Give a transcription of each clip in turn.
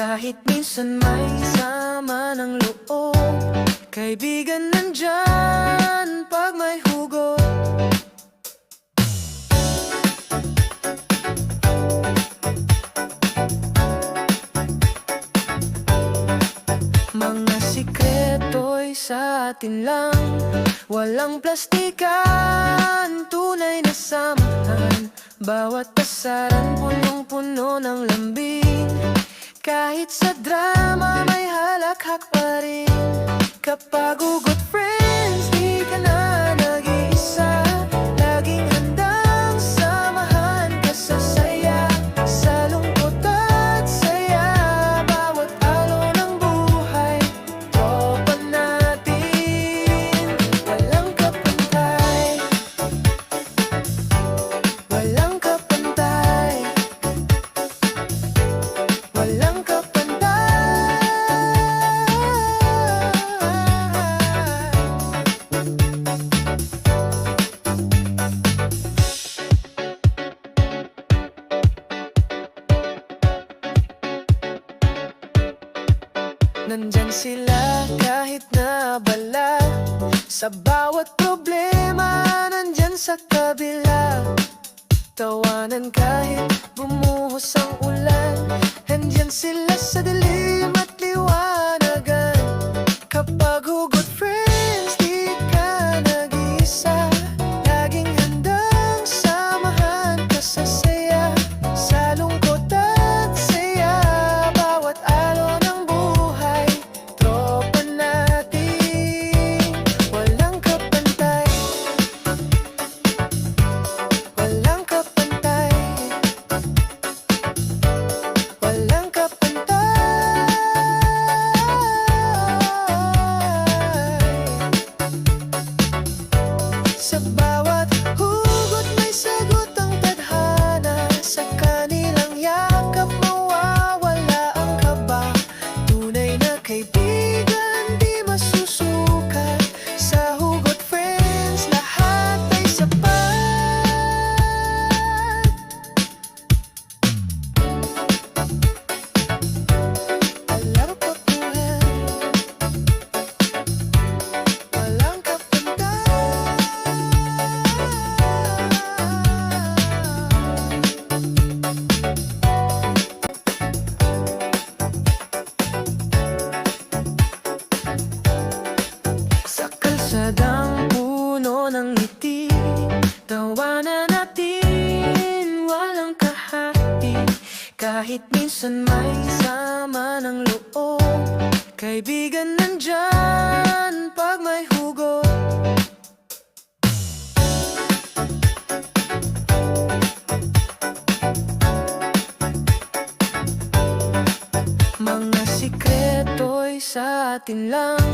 Kahit minsan may sama ng loob, kaibigan nandyan pag may hugot. Mga sikreto'y sa atin lang, walang plastikan, tunay na samahan. Bawat pasaran punong-puno ng lambing, kahit sa drama may halakhak pa rin. Kapag hugot friends, di ka na nag-iisa, laging handang samahan ka sa saya, sa lungkot at saya. Bawat alon ng buhay, tropa natin, walang kapantay, walang kapantay, walang kapantay. Nandyan sila kahit na abala, sa bawat problema nandyan sa kabila. Tawanan kahit bumuhos ang ulan, nandyan sila sa dilim at liwanagan. Kapag hugot friends, di ka nag-iisa, laging handang samahan ka sa saya, sa lungkot at saya. Bawat alon ng buhay, tropa natin, walang kapantay, walang kapantay, walang kapantay. Sa bawat hugot may sagot ang tadhana, sa kanilang yakap mawawala ang kaba. Tunay na kaibigan di masusukat, sa hugot friends lahat ay sapat. Walang kapuhan, walang kapantay. Sa kalsadang puno ng ngiti, tawanan natin, walang kahati. Kahit minsan may sama ng loob, kaibigan nandyan pag may hugot. Mga sikreto'y sa atin lang,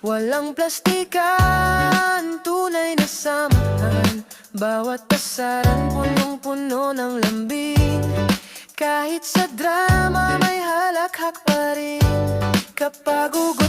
walang plastikan, tunay na samahan. Bawat pasaran punong-puno ng lambing, kahit sa drama may halakhak pa rin. Kapag hugot